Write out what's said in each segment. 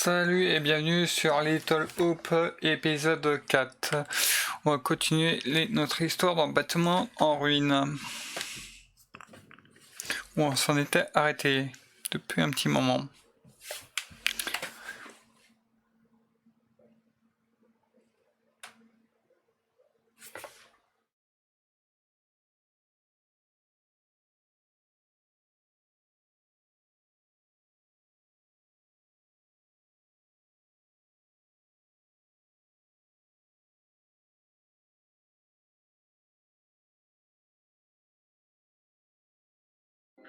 Salut et bienvenue sur Little Hope épisode 4. On va continuer notre histoire dans Bâtiment en ruine. Où on s'en était arrêté depuis un petit moment.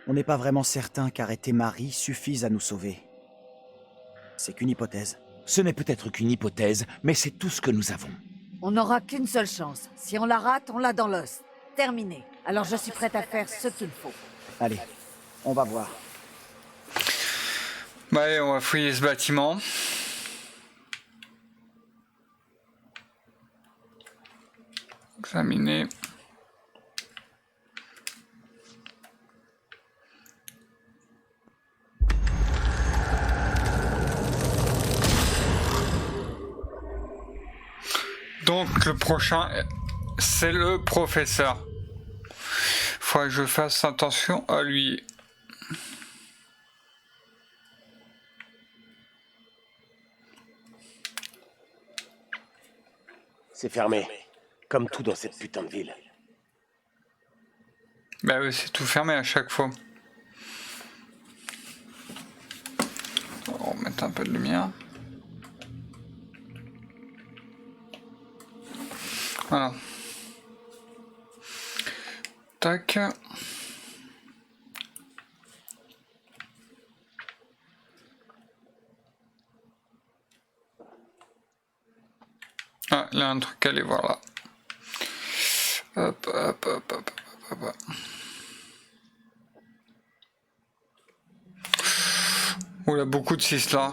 On n'est pas vraiment certain qu'arrêter Marie suffise à nous sauver. C'est qu'une hypothèse. Ce n'est peut-être qu'une hypothèse, mais c'est tout ce que nous avons. On n'aura qu'une seule chance. Si on la rate, on l'a dans l'os. Terminé. Alors je suis prête à faire ce qu'il faut. Allez, on va voir. Bah allez, on va fouiller ce bâtiment. Examiner. Donc le prochain, c'est le professeur. Faudrait que je fasse attention à lui. C'est fermé, comme tout dans cette putain de ville. Bah oui, c'est tout fermé à chaque fois. On va remettre un peu de lumière. Voilà. Tac. Ah, il y a un truc à aller voir là. Hop, hop, hop, hop, hop, hop. Oh, il y a beaucoup de 6 là.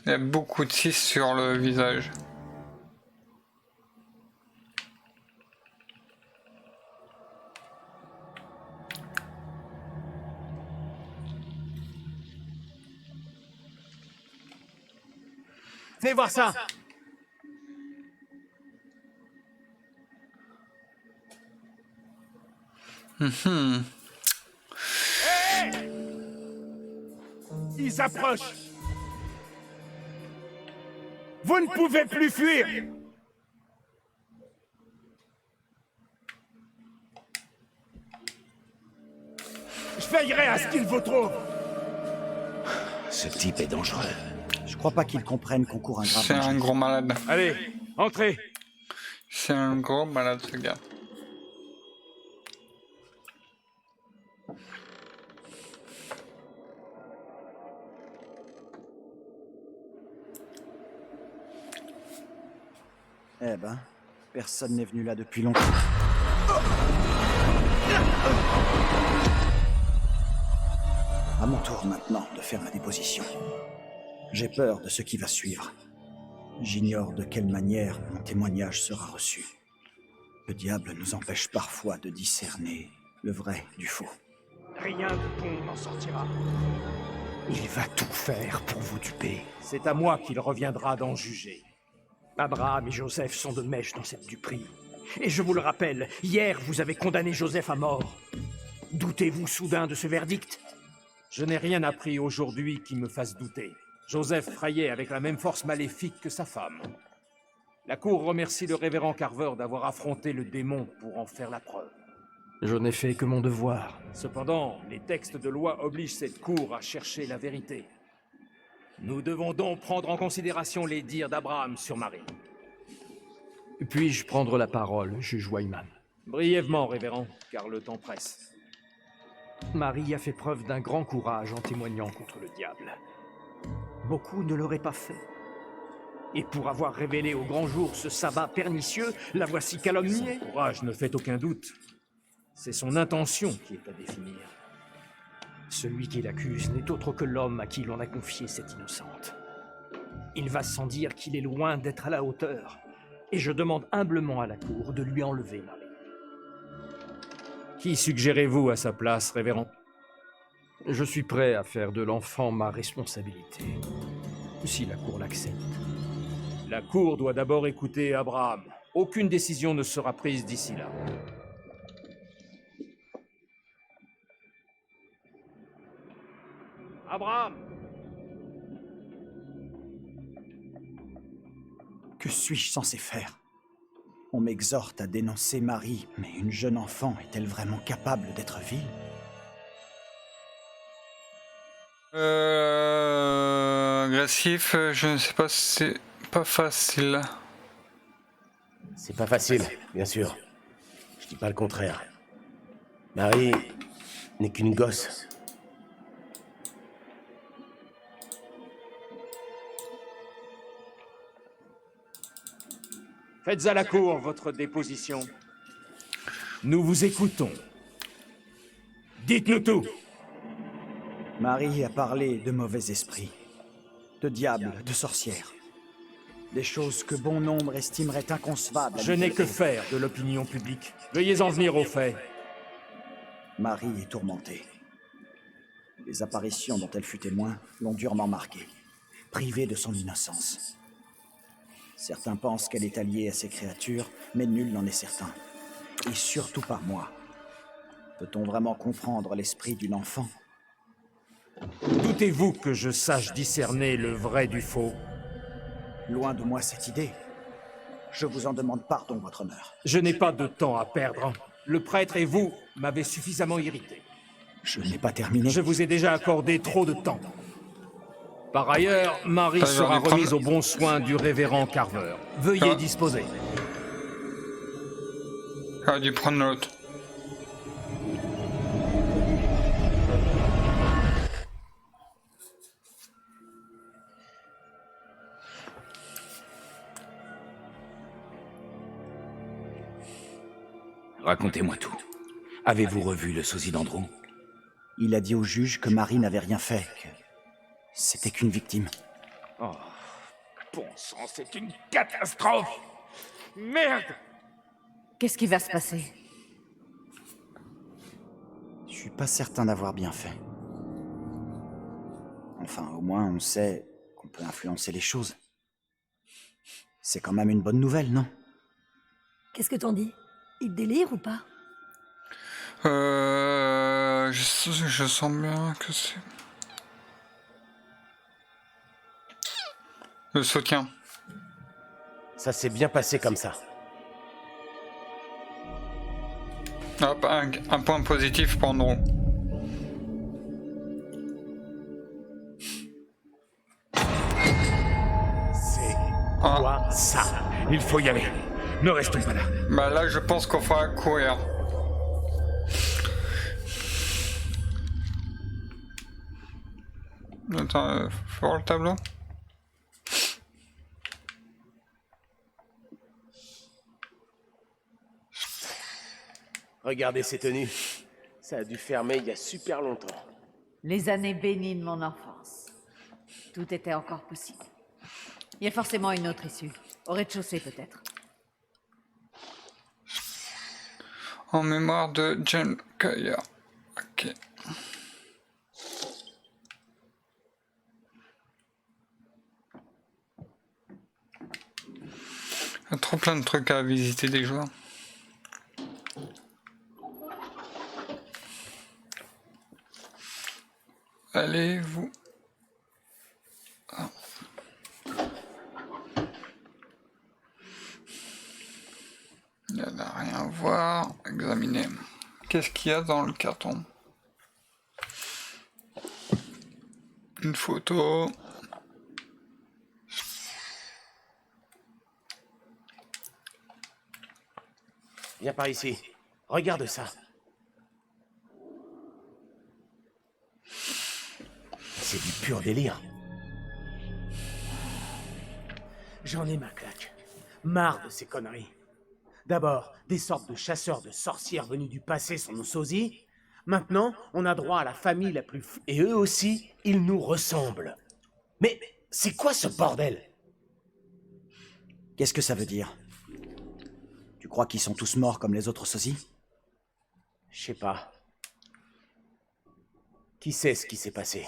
Il y a beaucoup de 6 sur le visage. Fais voir ça. Ils s'approchent. Vous ne pouvez plus fuir. Je veillerai à ce qu'ils vous trouvent. Ce type est dangereux. Je crois pas qu'ils comprennent qu'on court un grave C'est danger. un gros malade. Allez, entrez. C'est un gros malade ce gars. Eh ben, personne n'est venu là depuis longtemps. À mon tour maintenant de faire ma déposition. J'ai peur de ce qui va suivre. J'ignore de quelle manière mon témoignage sera reçu. Le diable nous empêche parfois de discerner le vrai du faux. Rien de bon n'en sortira. Il va tout faire pour vous duper. C'est à moi qu'il reviendra d'en juger. Abraham et Joseph sont de mèche dans cette duperie. Et je vous le rappelle, hier vous avez condamné Joseph à mort. Doutez-vous soudain de ce verdict? Je n'ai rien appris aujourd'hui qui me fasse douter. Joseph fraillait avec la même force maléfique que sa femme. La cour remercie le révérend Carver d'avoir affronté le démon pour en faire la preuve. Je n'ai fait que mon devoir. Cependant, les textes de loi obligent cette cour à chercher la vérité. Nous devons donc prendre en considération les dires d'Abraham sur Marie. Puis-je prendre la parole, juge Wyman? Brièvement, révérend, car le temps presse. Marie a fait preuve d'un grand courage en témoignant contre le diable. Beaucoup ne l'auraient pas fait. Et pour avoir révélé au grand jour ce sabbat pernicieux, la voici calomniée. Son courage ne fait aucun doute. C'est son intention qui est à définir. Celui qui l'accuse n'est autre que l'homme à qui l'on a confié cette innocente. Il va sans dire qu'il est loin d'être à la hauteur, et je demande humblement à la cour de lui enlever Marie. Qui suggérez-vous à sa place, révérend? Je suis prêt à faire de l'enfant ma responsabilité, si la cour l'accepte. La cour doit d'abord écouter Abraham. Aucune décision ne sera prise d'ici là. Abraham! Que suis-je censé faire? On m'exhorte à dénoncer Marie, mais une jeune enfant est-elle vraiment capable d'être vile? Agressif, je ne sais pas si c'est pas facile. C'est pas facile, bien sûr. Je dis pas le contraire. Marie n'est qu'une gosse. Faites à la cour votre déposition. Nous vous écoutons. Dites-nous tout. Marie a parlé de mauvais esprits, de diables, de sorcières. Des choses que bon nombre estimeraient inconcevables. Je n'ai que faire de l'opinion publique. Veuillez en venir aux faits. Marie est tourmentée. Les apparitions dont elle fut témoin l'ont durement marquée, privée de son innocence. Certains pensent qu'elle est alliée à ces créatures, mais nul n'en est certain. Et surtout pas moi. Peut-on vraiment comprendre l'esprit d'une enfant? Doutez-vous que je sache discerner le vrai du faux? Loin de moi cette idée. Je vous en demande pardon, votre honneur. Je n'ai pas de temps à perdre. Le prêtre et vous m'avez suffisamment irrité. Je n'ai pas terminé. Je vous ai déjà accordé trop de temps. Par ailleurs, Marie J'en sera ai pas- remise aux bons soins du révérend Carver. Veuillez disposer. J'aurais dû prendre l'autre. Racontez-moi tout. Avez-vous revu le sosie d'Andrew? Il a dit au juge que Marie n'avait rien fait, que c'était qu'une victime. Oh, bon sang, c'est une catastrophe! Merde! Qu'est-ce qui va se passer? Je suis pas certain d'avoir bien fait. Enfin, au moins, on sait qu'on peut influencer les choses. C'est quand même une bonne nouvelle, non? Qu'est-ce que t'en dis? Il délire ou pas? Je sens bien que c'est... Le soutien. Ça s'est bien passé comme ça. Hop, un point positif pour Andrew. C'est Ah, quoi ça? Il faut y aller. Ne restons pas là. bah là je pense qu'on fera courir. Attends, faut voir le tableau. Regardez ces tenues. Ça a dû fermer il y a super longtemps. Les années bénies de mon enfance. Tout était encore possible. Il y a forcément une autre issue. Au rez-de-chaussée, peut-être. En mémoire de John Collier. Ok. Il y a trop plein de trucs à visiter des joueurs. Allez, vous. Ah. Il n'y a rien à voir. Examiner. Qu'est-ce qu'il y a dans le carton? Une photo. Viens par ici. Regarde ça. C'est du pur délire. J'en ai ma claque. Marre de ces conneries. D'abord, des sortes de chasseurs de sorcières venus du passé sont nos sosies. Maintenant, on a droit à la famille la plus Et eux aussi, ils nous ressemblent. Mais c'est quoi ce bordel? Qu'est-ce que ça veut dire? Tu crois qu'ils sont tous morts comme les autres sosies? Je sais pas. Qui sait ce qui s'est passé?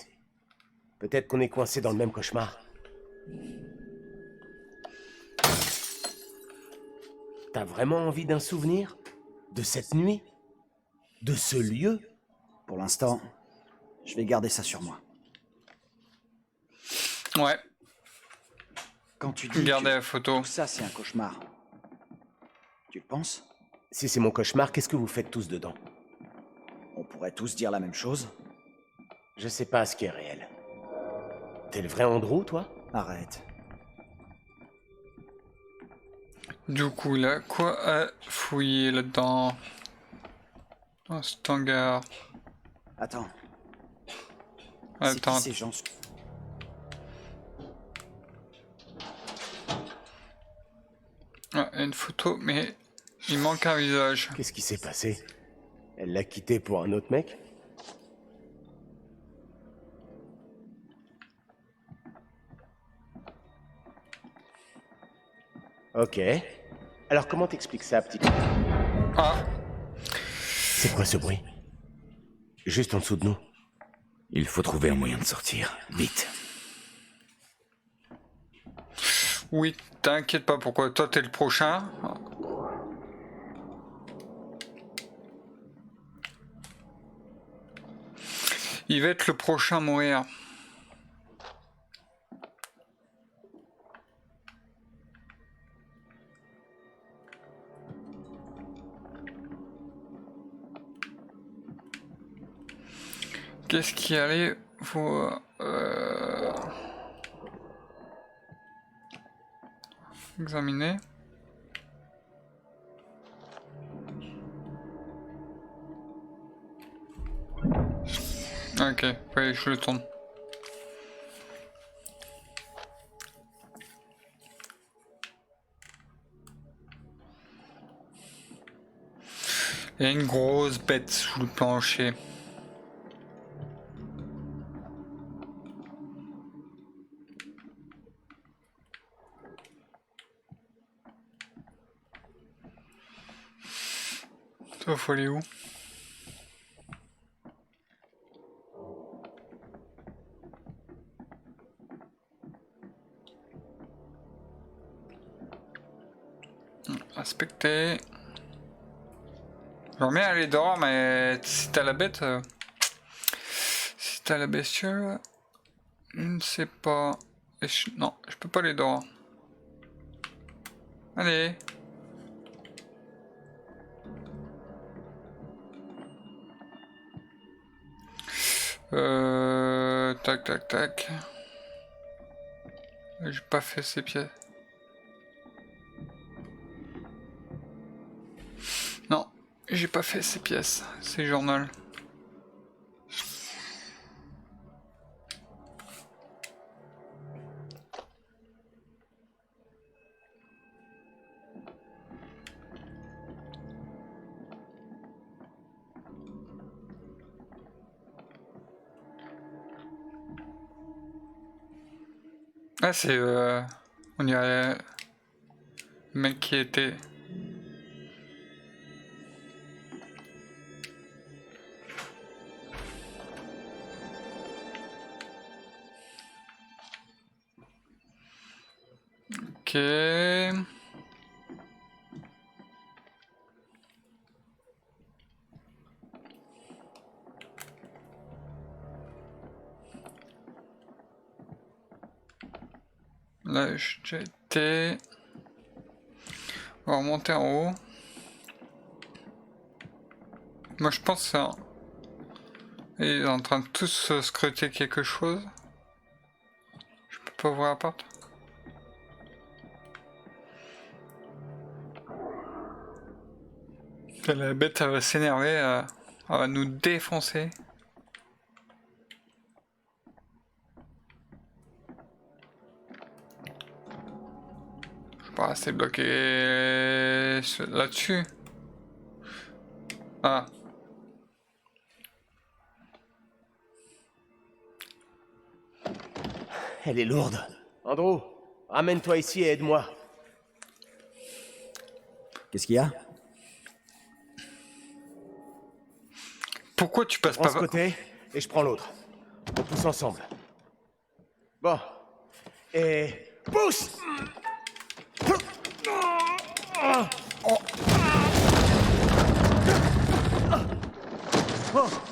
Peut-être qu'on est coincé dans le même cauchemar. T'as vraiment envie d'un souvenir? De cette nuit? De ce lieu? Pour l'instant, je vais garder ça sur moi. Ouais, Quand tu dis regardez que la photo. tout ça c'est un cauchemar, tu le penses? Si c'est mon cauchemar, qu'est-ce que vous faites tous dedans? On pourrait tous dire la même chose. Je sais pas ce qui est réel. T'es le vrai Andrew, toi? Arrête. Du coup, là, quoi à fouiller là-dedans? Dans cet hangar. Attends. C'est qui Attends. ces gens? Ah, une photo, mais il manque un visage. Qu'est-ce qui s'est passé? Elle l'a quitté pour un autre mec? Ok. Alors comment t'expliques ça, petit? Ah, C'est quoi ce bruit? Juste en dessous de nous. Il faut trouver un moyen de sortir. Vite. oui, t'inquiète pas, pourquoi toi t'es le prochain. Il va être le prochain à mourir. Qu'est-ce qui allait vous... examiner. Ok, oui, je le tourne. Il y a une grosse bête sous le plancher. Toi, faut aller où? Inspecter. J'aimerais bien aller dehors, mais si t'as la bête... si t'as la bestiole... Je ne sais pas... Non, je peux pas aller dehors. Allez. Tac, tac, tac. J'ai pas fait ces pièces. Non, j'ai pas fait ces pièces, ces journaux. Ah, c'est on dirait le mec qui était... Ok. Là, j'ai été... On va remonter en haut. Moi, je pense que ça... Il est en train de tous scruter quelque chose. Je peux pas ouvrir la porte. La bête, elle va s'énerver, elle va nous défoncer. Je vais pas rester bloqué là-dessus. Ah. Elle est lourde. Andrew, ramène-toi ici et aide-moi. Qu'est-ce qu'il y a? Pourquoi tu passes Prends ce pas... côté et je prends l'autre. On pousse ensemble. Bon. Et... pousse!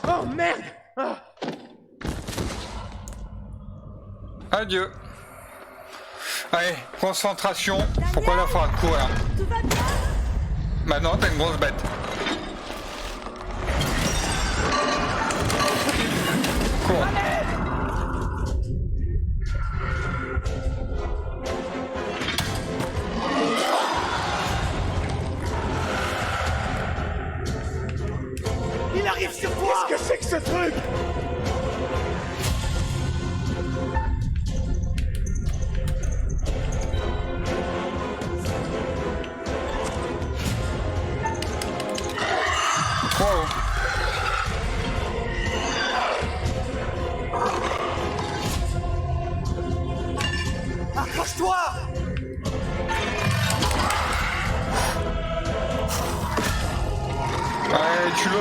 Oh merde! Ah. Adieu. Allez, concentration. Pourquoi la faire courir? Tout va bien? Maintenant, t'as une grosse bête. Cours. Il arrive sur toi! Qu'est-ce que c'est que ce truc? Wow. Accroche-toi! Allez, tu le.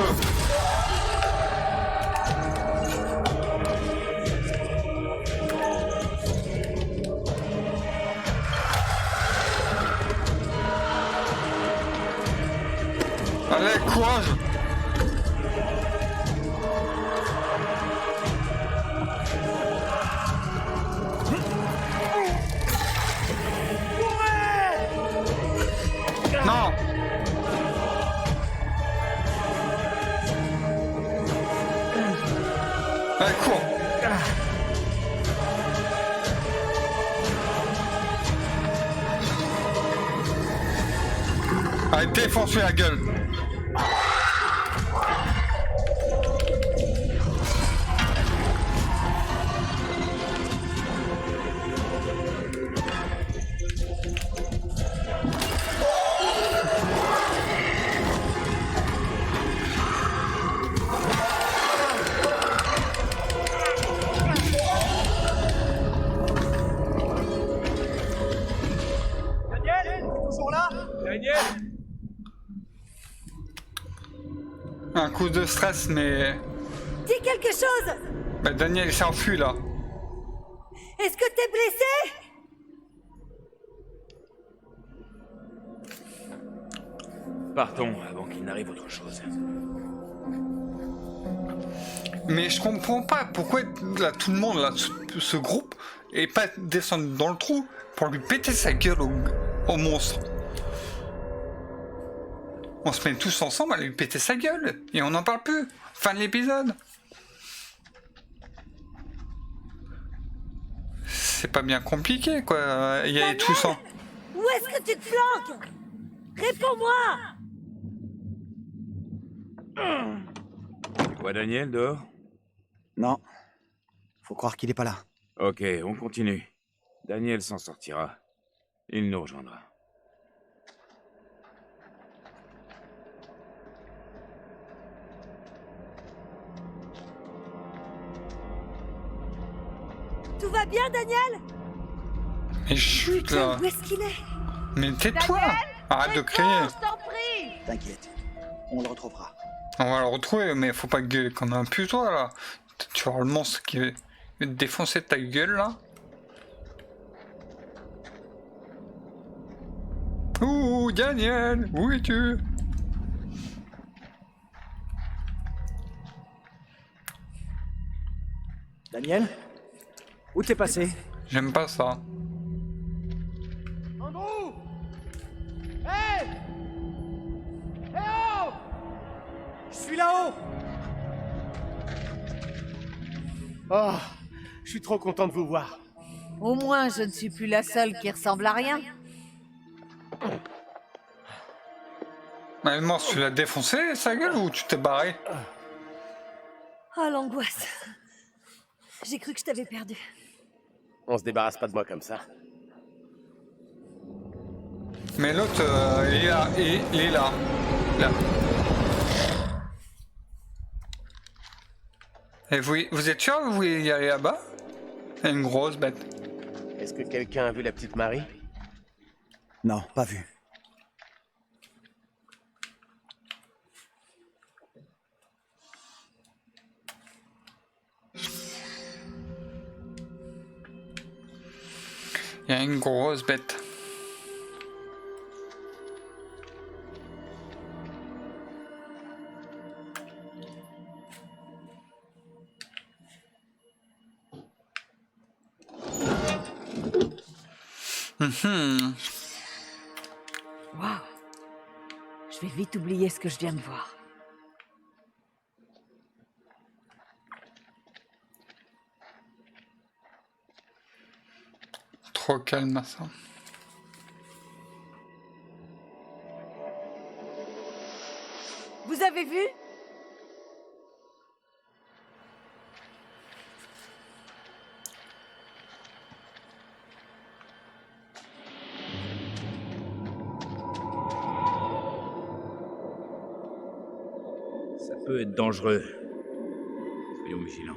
Allez, courage. Non. Allez, cours. Allez, défonce-lui la gueule. Un coup de stress, mais... Dis quelque chose! Bah, Daniel s'est enfui, là. Est-ce que t'es blessé? Partons avant qu'il n'arrive autre chose. Mais je comprends pas pourquoi là, tout le monde, là, ce groupe, est pas descendu dans le trou pour lui péter sa gueule au monstre. On se met tous ensemble à lui péter sa gueule et on n'en parle plus. Fin de l'épisode. C'est pas bien compliqué, quoi. Il y a tout ça. Où est-ce que tu te planques? Réponds-moi! Tu vois Daniel dehors? Non. Faut croire qu'il est pas là. Ok, on continue. Daniel s'en sortira. Il nous rejoindra. Tout va bien, Daniel? Mais chut, là. Où est-ce qu'il est? Mais tais-toi. Arrête de crier. Je t'en prie. T'inquiète. On le retrouvera. On va le retrouver, mais faut pas gueuler comme un putois, là. Tu vois le monstre qui veut te défoncer ta gueule, là. Ouh, Daniel, où es-tu? Daniel? Où t'es passé? J'aime pas ça. Andrew! Hey! Hey oh! Je suis là-haut! Oh, je suis trop content de vous voir. Au moins, je ne suis plus la seule qui ressemble à rien. Mais le monstre, tu l'as défoncé, sa gueule, ou tu t'es barré? Ah, l'angoisse. J'ai cru que je t'avais perdu. On se débarrasse pas de moi comme ça. Mais l'autre, il est là, il est là. Là. Et vous êtes sûr que vous voulez y aller là-bas? C'est une grosse bête. Est-ce que quelqu'un a vu la petite Marie? Non, pas vu. a une grosse bête. Waouh. Je vais vite oublier ce que je viens de voir. Trop calme ça. Vous avez vu? Ça peut être dangereux. Soyons vigilants.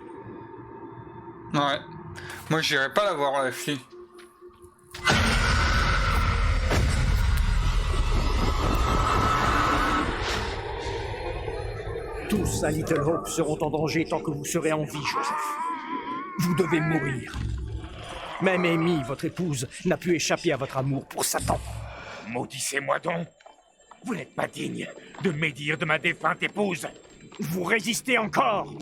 Ouais. Moi j'irai pas la voir la fille. Tous à Little Hope seront en danger tant que vous serez en vie, Joseph. Vous devez mourir. Même Amy, votre épouse, n'a pu échapper à votre amour pour Satan. Maudissez-moi donc. Vous n'êtes pas digne de médire de ma défunte épouse. Vous résistez encore.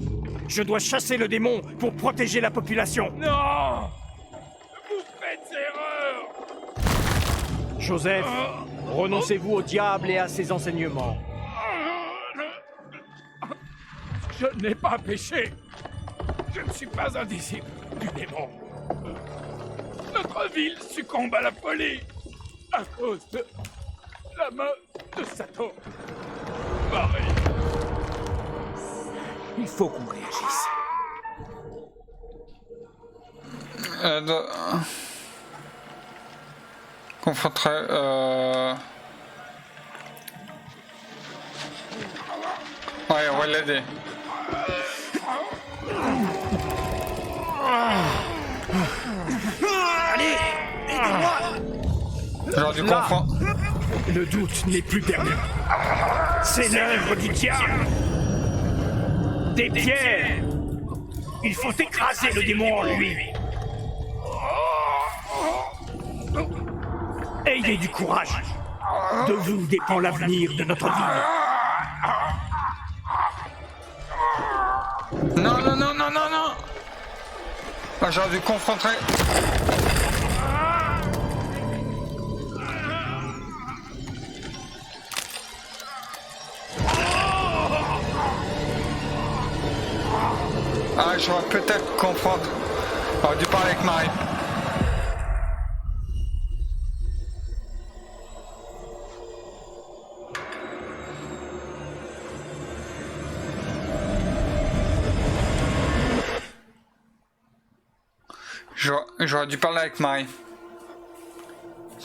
Je dois chasser le démon pour protéger la population. Non! Vous faites erreur! Joseph, renoncez-vous au diable et à ses enseignements. Je n'ai pas péché. Je ne suis pas un disciple du démon. Notre ville succombe à la folie à cause de la main de Satan. Marie. Il faut qu'on réagisse. Confronterait. Ouais, on va l'aider. Allez, aidez-moi. Genre du Là. confort. Le doute n'est plus permis. C'est l'œuvre du diable. Des pierres. Il faut écraser le démon en lui. Ayez du courage. De vous dépend l'avenir de notre ville. Non, non, non, non, non, non. Ah, j'aurais dû confronter. Ah, j'aurais peut-être confondre. J'aurais dû parler avec Marie. J'aurais dû parler avec Marie.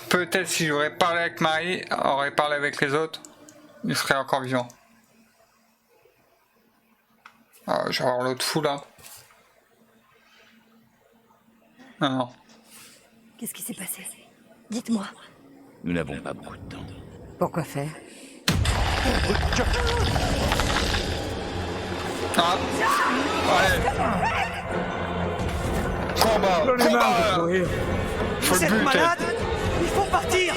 Peut-être si j'aurais parlé avec Marie, aurait parlé avec les autres, il serait encore vivant. Ah, je vais avoir l'autre fou là. Non, non. Qu'est-ce qui s'est passé? Dites-moi. Nous n'avons pas beaucoup de temps. Pourquoi faire? Ah. Allez. Combat. Combat. Faut le buter. Il faut partir.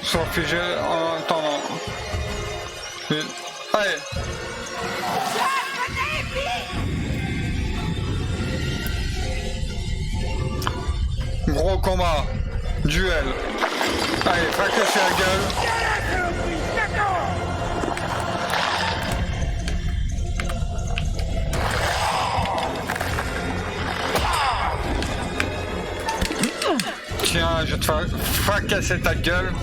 Se réfugier en attendant. Allez. Gros combat. Duel. Allez, fracasser la gueule. Tiens, je vais te faire fracasser ta gueule.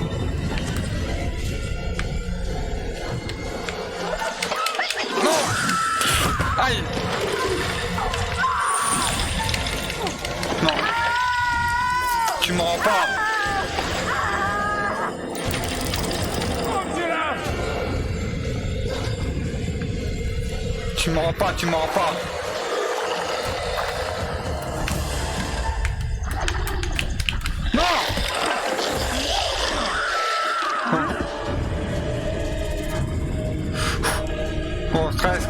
Non! Aïe! Non. Tu me rends pas. Tu me rends pas, tu me rends pas. Non! Reste.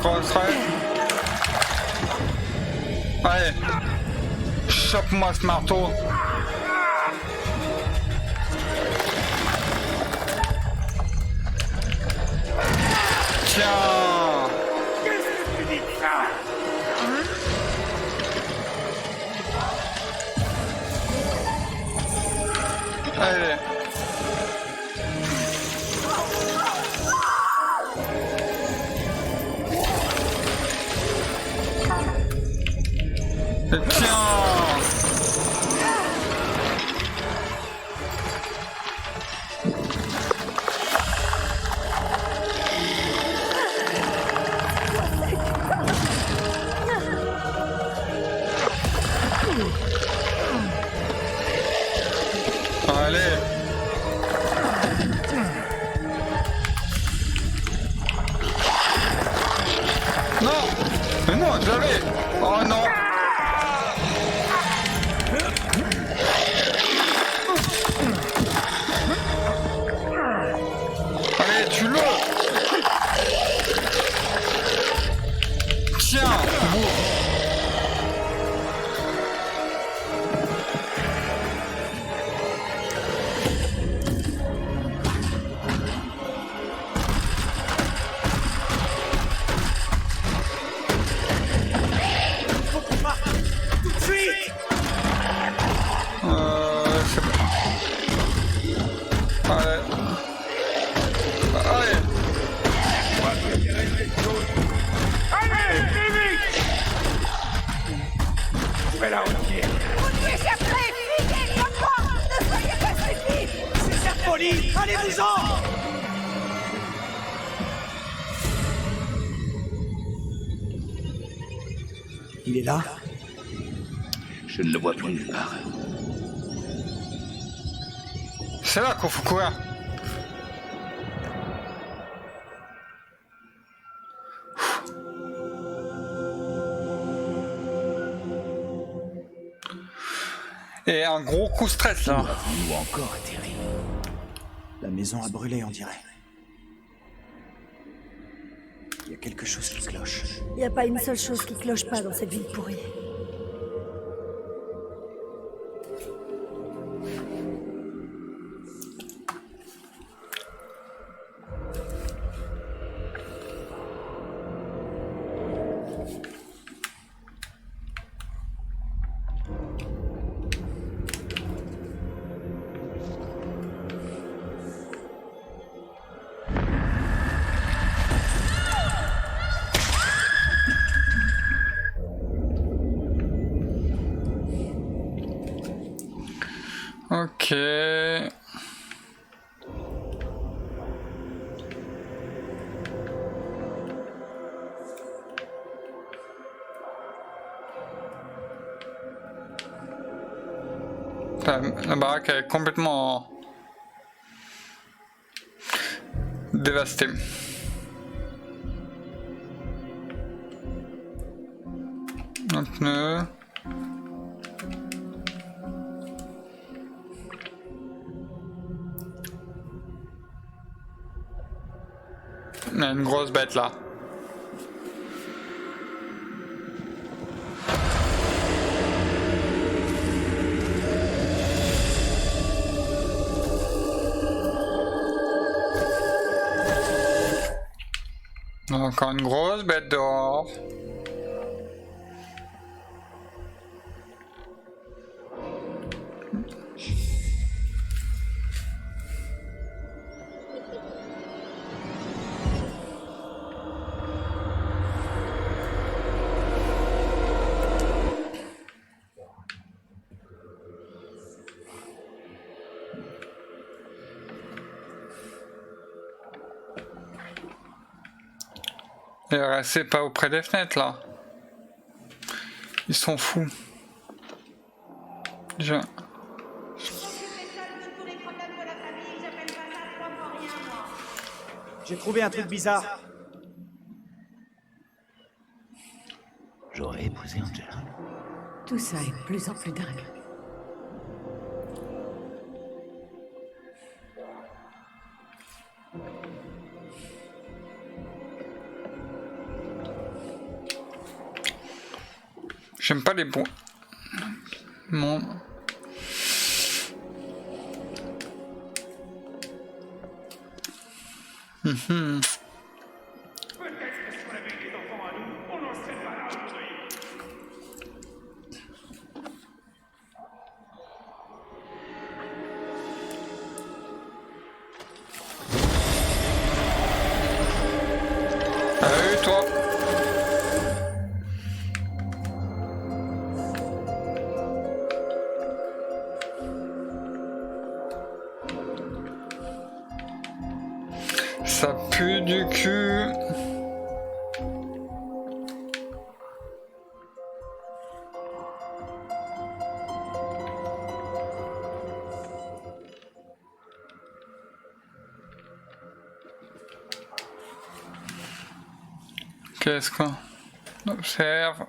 Allez. Chope-moi ce marteau. Tiens. Allez. Et tiens. Allez. Non. Mais non, je l'avais. Oh non. Allez, tue-le. Tiens. C'est bon. Allez. Allez. Je vais la retirer. C'est cette folie! Allez-vous-en! Il est là? Je ne le vois plus nulle part. C'est là qu'on faut courir. Et un gros coup stress là. Ou encore atterri. La maison a brûlé, on dirait. Il y a quelque chose qui cloche. Y a pas une seule chose qui cloche pas dans cette ville pourrie. Ok. La baraque est complètement dévastée. Un pneu. Il y a une grosse bête là. Encore une grosse bête dehors. Et restez pas auprès des fenêtres là. Ils sont fous. Déjà. J'ai trouvé un truc bizarre. J'aurais épousé Angela. Tout ça est de plus en plus dingue. J'aime pas les bons. Bon. Salut toi. Ça pue du cul. Qu'est-ce qu'on observe?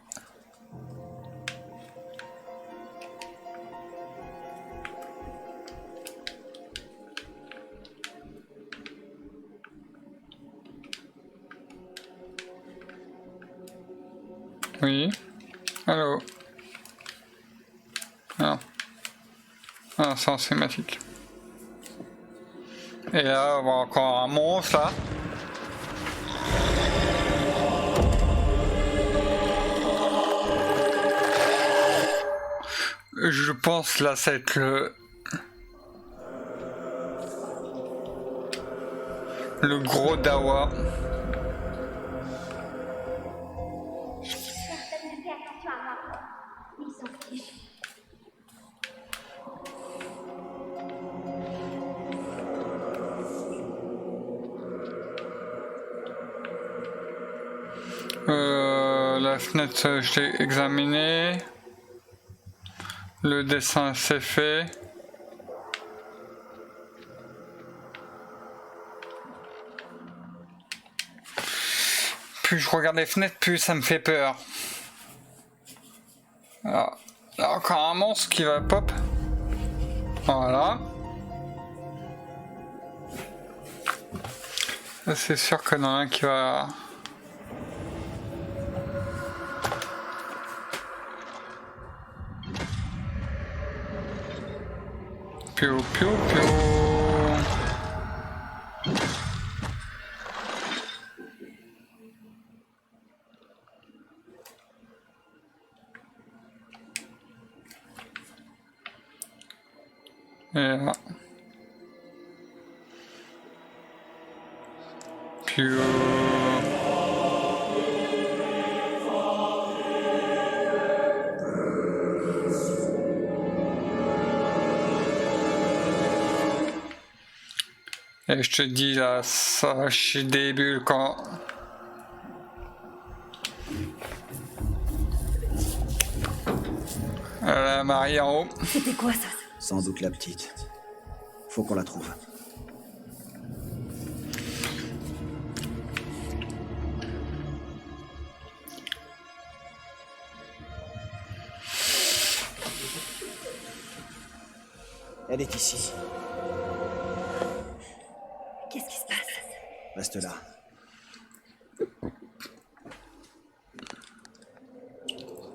Oui. Allô. Non. Ah, c'est en cinématique. Et là, on voit encore un monstre là. Je pense là, ça va être le gros Dawa. Personne ne fait attention à moi. Ils s'en fichent. La fenêtre, je l'ai examinée. Le dessin c'est fait. Plus je regarde les fenêtres, plus ça me fait peur. Alors, là encore un monstre qui va pop. Voilà. C'est sûr qu'il y en a un qui va... Piou, piou, piou. Et là. Piou. Et je te dis là, ça chie des bulles quand... Marie en haut. C'était quoi ça? Sans doute la petite. Faut qu'on la trouve. Elle est ici. Qu'est-ce qui se passe? Reste là.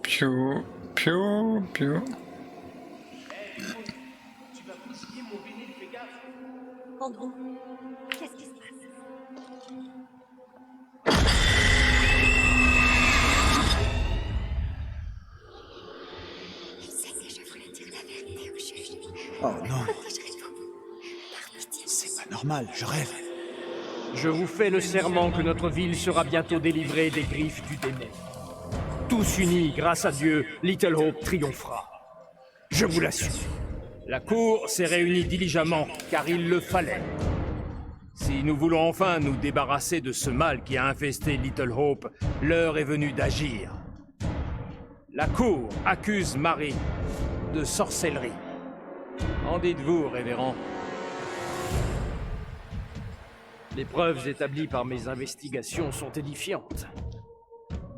Piou, piou, piou. Andrew, qu'est-ce qui se passe? Je sais que je voulais dire la vérité au juge. Oh non, Protégerez-vous. Par pitié. c'est pas normal, je rêve. Je vous fais le serment que notre ville sera bientôt délivrée des griffes du démon. Tous unis, grâce à Dieu, Little Hope triomphera. Je vous l'assure. La cour s'est réunie diligemment, car il le fallait. Si nous voulons enfin nous débarrasser de ce mal qui a infesté Little Hope, l'heure est venue d'agir. La cour accuse Marie de sorcellerie. En dites-vous, révérend? Les preuves établies par mes investigations sont édifiantes.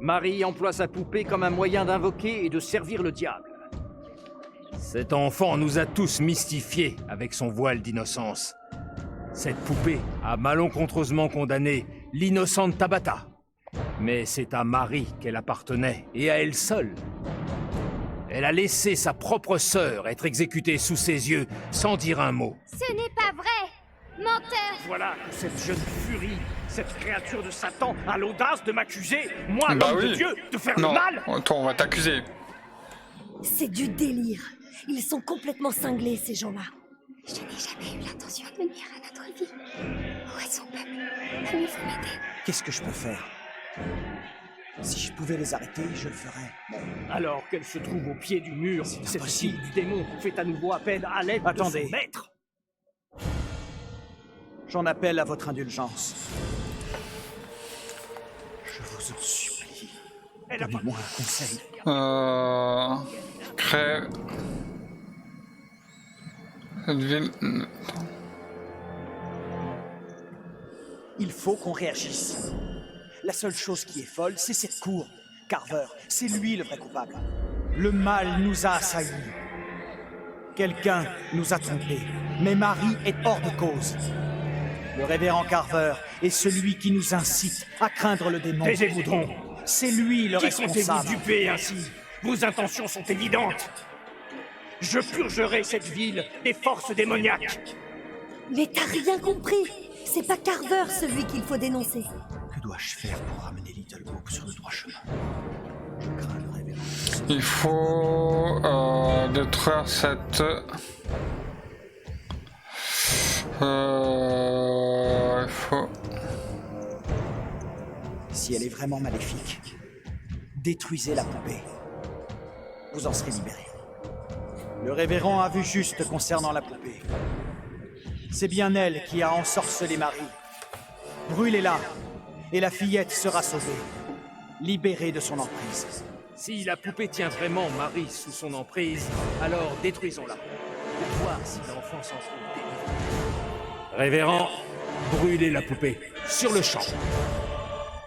Marie emploie sa poupée comme un moyen d'invoquer et de servir le diable. Cet enfant nous a tous mystifiés avec son voile d'innocence. Cette poupée a malencontreusement condamné l'innocente Tabata. Mais c'est à Marie qu'elle appartenait, et à elle seule. Elle a laissé sa propre sœur être exécutée sous ses yeux, sans dire un mot. Ce n'est pas vrai! Menteur! Voilà que cette jeune furie, cette créature de Satan, a l'audace de m'accuser, moi, Bah l'homme de oui. Dieu, de faire Non, le mal. toi, on va t'accuser. C'est du délire. Ils sont complètement cinglés, ces gens-là. Je n'ai jamais eu l'intention de nuire à notre vie. Où est son peuple? Allez-vous m'aider? Qu'est-ce que je peux faire? Si je pouvais les arrêter, je le ferais. Alors qu'elle se trouve au pied du mur, cette fille du démon fait à nouveau appel à l'aide de Attendez. son maître. J'en appelle à votre indulgence. Je vous en supplie. Elle a pas... Donnez-moi un conseil. Crève. Cette ville. Il faut qu'on réagisse. La seule chose qui est folle, c'est cette cour. Carver, c'est lui le vrai coupable. Le mal nous a assaillis. Quelqu'un nous a trompés. Mais Marie est hors de cause. Le révérend Carver est celui qui nous incite à craindre le démon. Taisez-vous donc. C'est lui le Qui comptez-vous responsable. duper ainsi? Vos intentions sont évidentes. Je purgerai cette ville des forces démoniaques. Mais t'as rien compris. C'est pas Carver celui qu'il faut dénoncer. Que dois-je faire pour ramener Little Hope sur le droit chemin? Je crains le révérend. Il faut détruire cette. Il faut. Si elle est vraiment maléfique, détruisez la poupée. Vous en serez libérés. Le révérend a vu juste concernant la poupée. C'est bien elle qui a ensorcelé Marie. Brûlez-la, et la fillette sera sauvée, libérée de son emprise. Si la poupée tient vraiment Marie sous son emprise, alors détruisons-la. Pour voir si l'enfant s'en trouve délivré. Révérend, brûlez la poupée, sur le champ.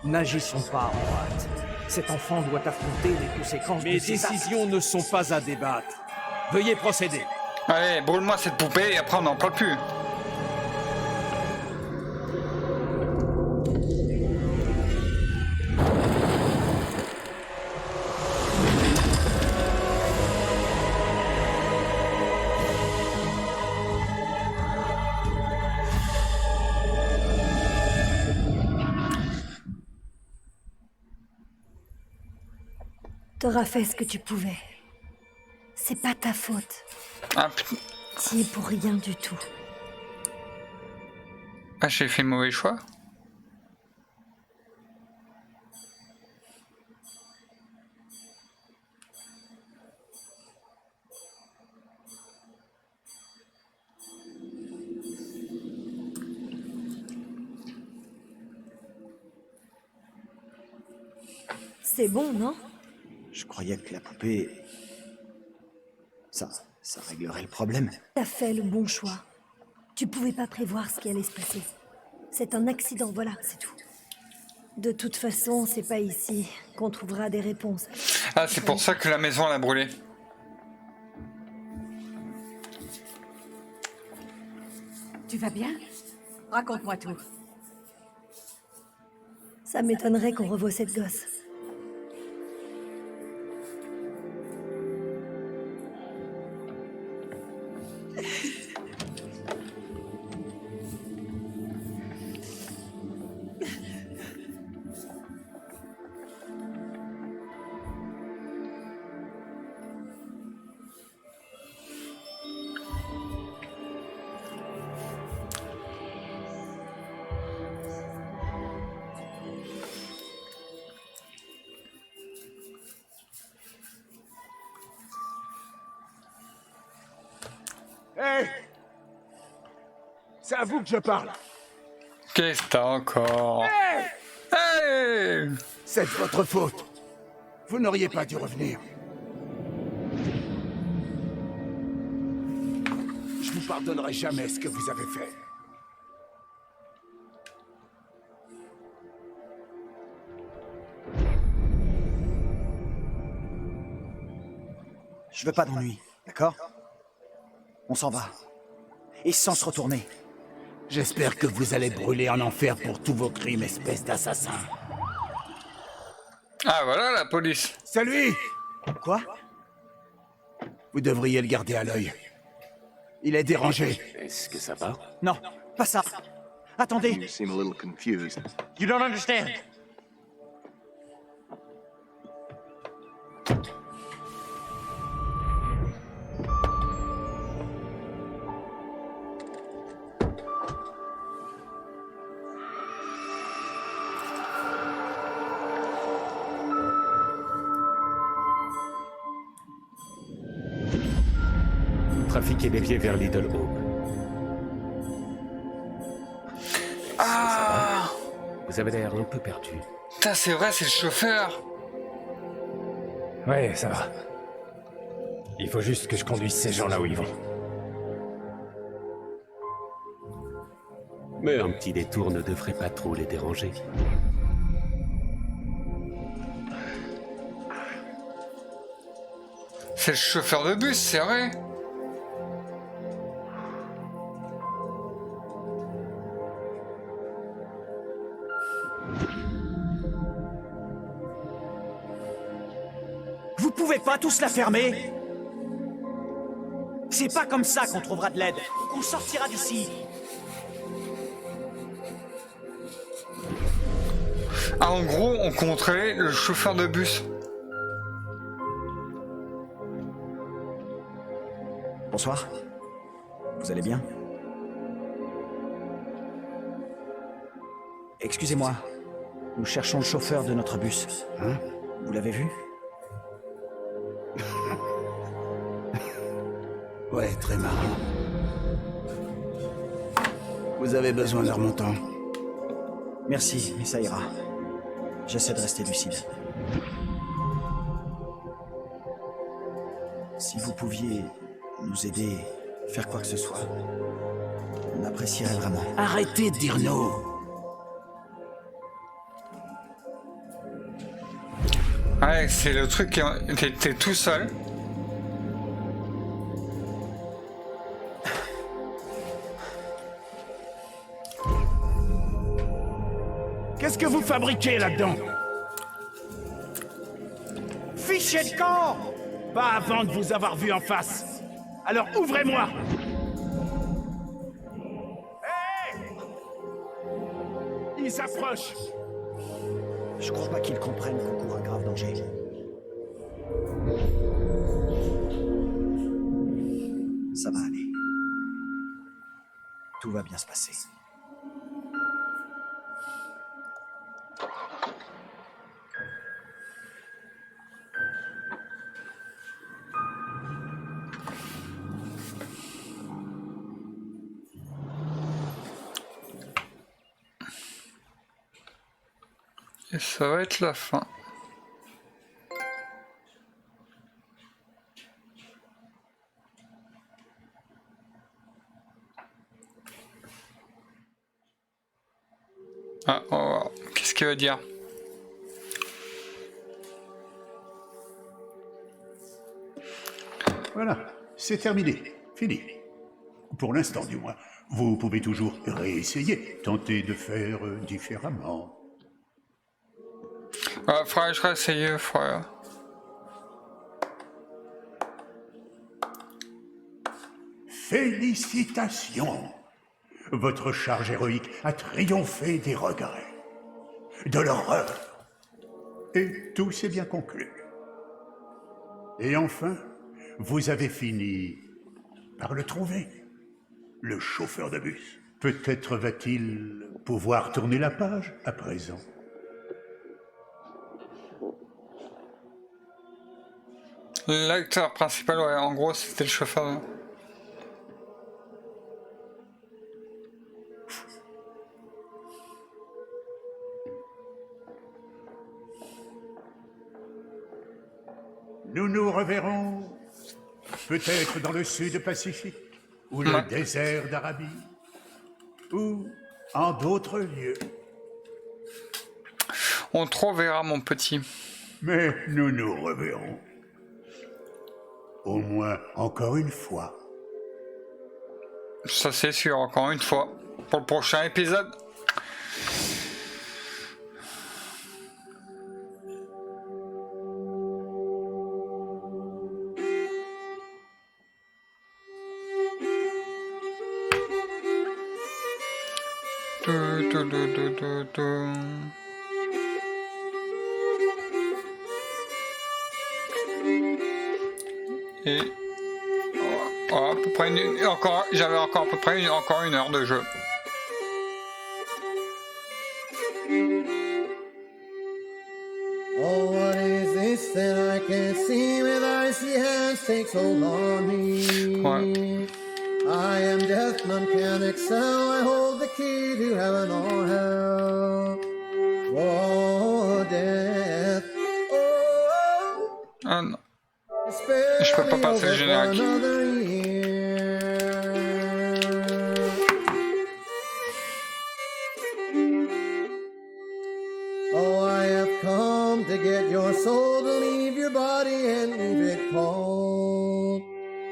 N'agissons pas en hâte. Cet enfant doit affronter les conséquences Mes de ses actes. décisions ne sont pas à débattre. Veuillez procéder. Allez, brûle-moi cette poupée et après on n'en parle plus. T'auras fait ce que tu pouvais. C'est pas ta faute. Ah putain. T'y es pour rien du tout. Ah, j'ai fait le mauvais choix. C'est bon, non? Je croyais que la poupée... Ça réglerait le problème. T'as fait le bon choix. Tu pouvais pas prévoir ce qui allait se passer. C'est un accident, voilà, c'est tout. De toute façon, c'est pas ici qu'on trouvera des réponses. Ah, c'est pour ça que la maison elle a brûlé. Tu vas bien? Raconte-moi tout. Ça m'étonnerait qu'on revoie cette gosse. Hé! C'est à vous que je parle. Qu'est-ce que t'as encore? Hey! C'est de votre faute. Vous n'auriez pas dû revenir. Je vous pardonnerai jamais ce que vous avez fait. Je veux pas d'ennui, d'accord? On s'en va. Et sans se retourner. J'espère que vous allez brûler en enfer pour tous vos crimes, espèce d'assassin. Ah voilà la police. C'est lui! Quoi? Vous devriez le garder à l'œil. Il est dérangé. Est-ce que ça va? Non, pas ça. Attendez. You seem a little confused. You don't understand. Le trafic est dévié vers Little Hope. Ah, Vous avez l'air un peu perdu. putain, c'est vrai, c'est le chauffeur. Ouais, ça va. Il faut juste que je conduise ces gens là où ils vont. Mais un petit détour ne devrait pas trop les déranger. C'est le chauffeur de bus, c'est vrai. Vous pouvez pas tous la fermer? C'est pas comme ça qu'on trouvera de l'aide. On sortira d'ici. Ah, en gros, on compterait le chauffeur de bus. Bonsoir. Vous allez bien? Excusez-moi. Nous cherchons le chauffeur de notre bus. Hein? Vous l'avez vu? Ouais, très marrant. Vous avez besoin d'un remontant. Merci, mais ça ira. J'essaie de rester lucide. Si vous pouviez nous aider, faire quoi que ce soit, on apprécierait vraiment. Arrêtez de dire non. Ouais, c'est le truc qui t'es tout seul. Qu'est-ce que vous fabriquez là-dedans? Fichez de camp! Pas avant de vous avoir vu en face. Alors ouvrez-moi! Hey! Il s'approche! Je crois pas qu'ils comprennent qu'on court un grave danger. Ça va aller. Tout va bien se passer. Et ça va être la fin. Ah, on va voir. Qu'est-ce qu'il va dire? Voilà, c'est terminé. Fini. Pour l'instant, du moins. Vous pouvez toujours réessayer, tenter de faire différemment. Ouais, frère, je vais essayer, frère. Félicitations! Votre charge héroïque a triomphé des regrets, de l'horreur. Et tout s'est bien conclu. Et enfin, vous avez fini par le trouver. Le chauffeur de bus. Peut-être va-t-il pouvoir tourner la page à présent. L'acteur principal, ouais, en gros, c'était le chauffeur. Nous nous reverrons peut-être dans le sud Pacifique, ou le désert d'Arabie, ou en d'autres lieux. On te reverra, mon petit. Mais nous nous reverrons. Au moins encore une fois. Ça c'est sûr, encore une fois. Pour le prochain épisode. Et à peu près encore, j'avais encore à peu près encore 1 heure de jeu. Oh, what is this that I can't see with icy hands takes hold on me? Ouais. I am death, none can excel. I hold the key to heaven or hell. Oh, death. Oh, Ah non. spare Je peux pas me passer le over for générique. another year. Oh, I have come to get your soul, to leave your body and leave it cold.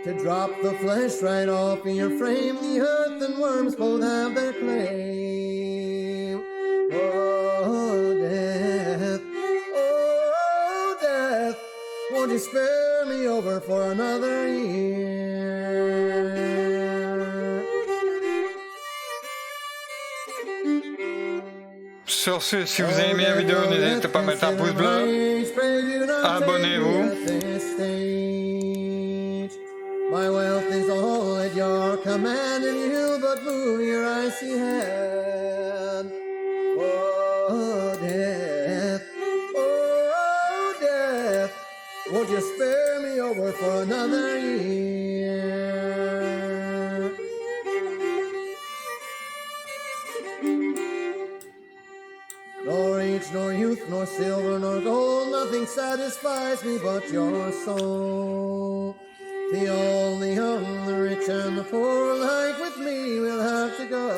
To drop the flesh right off in your frame, the earth and worms both have their claim. Oh, death, oh, death, won't you spare me over for another year? Sur ce, si vous avez aimé la vidéo, n'hésitez pas à mettre un pouce bleu. Abonnez-vous. My wealth is all at your command, and you but move your icy hand. Oh, death, oh, death, won't you spare me over for another year? Nor age, nor youth, nor silver, nor gold, nothing satisfies me but your soul. The old, the young, the rich, and the poor, alike with me, will have to go.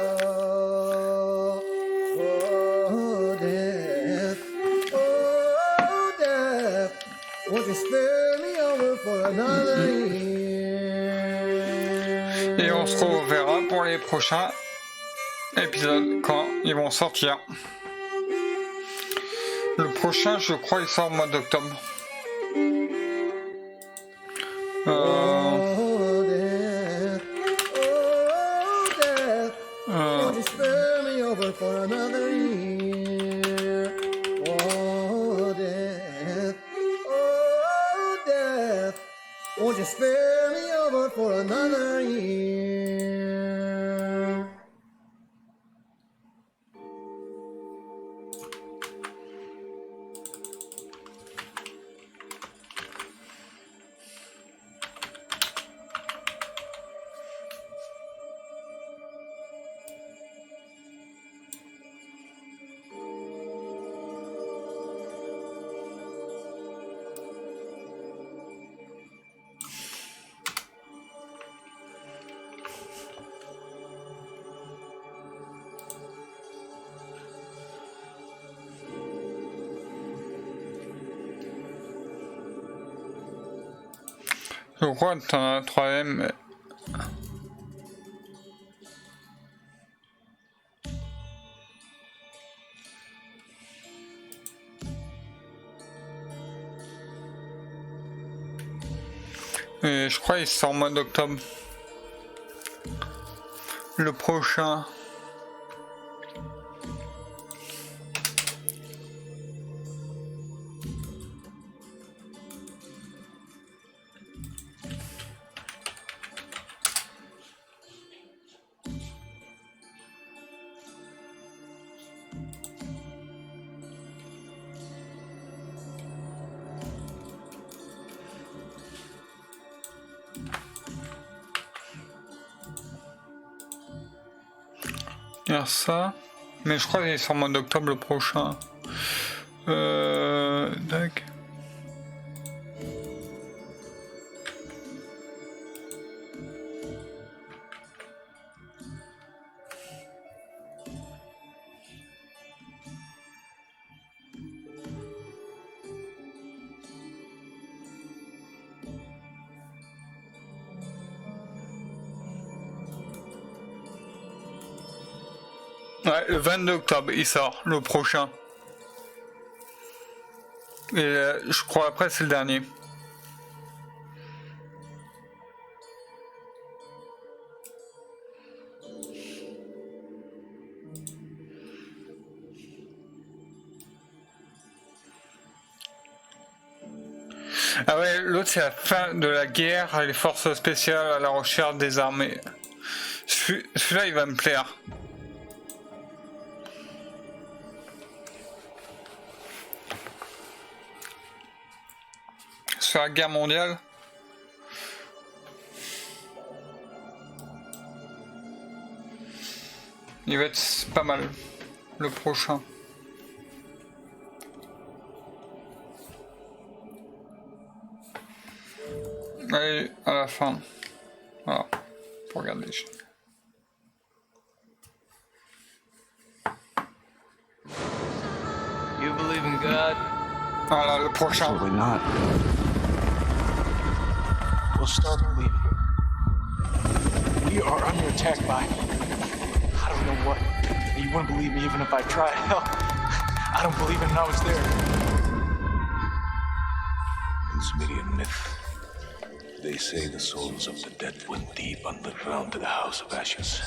Oh, death, oh, death, won't you spare me over for another year? Et on se reverra pour les prochains épisodes quand ils vont sortir. Le prochain, je crois, il sort au mois d'octobre. Oh, death, won't you spare me over for another year? Oh, death, won't you spare me over for another year? Je crois que t'en as un troisième, mais... Et je crois qu'il sort au mois d'octobre. Le prochain. Il y a ça. Mais je crois qu'il sort au mois d'octobre le prochain. Tac. Ouais, le 22 octobre, il sort, le prochain. Et je crois après c'est le dernier. Ah ouais, l'autre c'est la fin de la guerre, les forces spéciales à la recherche des armées. Celui-là il va me plaire. Sur la guerre mondiale. Il va être pas mal, le prochain. Allez, à la fin. Voilà, pour regarder. You believe in God? Voilà, le prochain. Absolutely not. Well, start believing. We are under attack by I don't know what. You wouldn't believe me even if I tried. Hell, I don't believe it and I was there. In Sumerian myth, they say the souls of the dead went deep underground to the House of Ashes,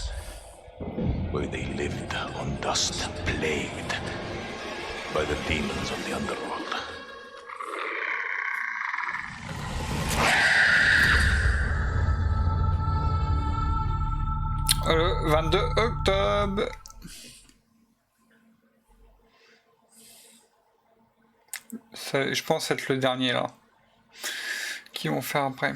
where they lived on dust, plagued by the demons of the underworld. Le 22 octobre. Je pense être le dernier là. Qui vont faire après.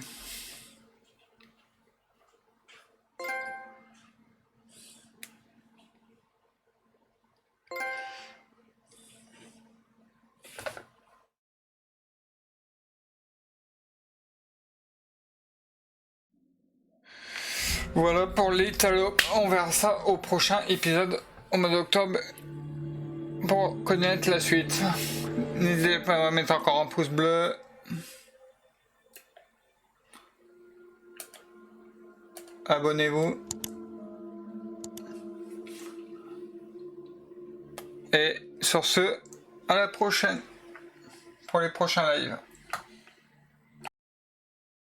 Voilà pour les talos. On verra ça au prochain épisode au mois d'octobre pour connaître la suite. N'hésitez pas à mettre encore un pouce bleu. Abonnez-vous. Et sur ce, à la prochaine pour les prochains lives.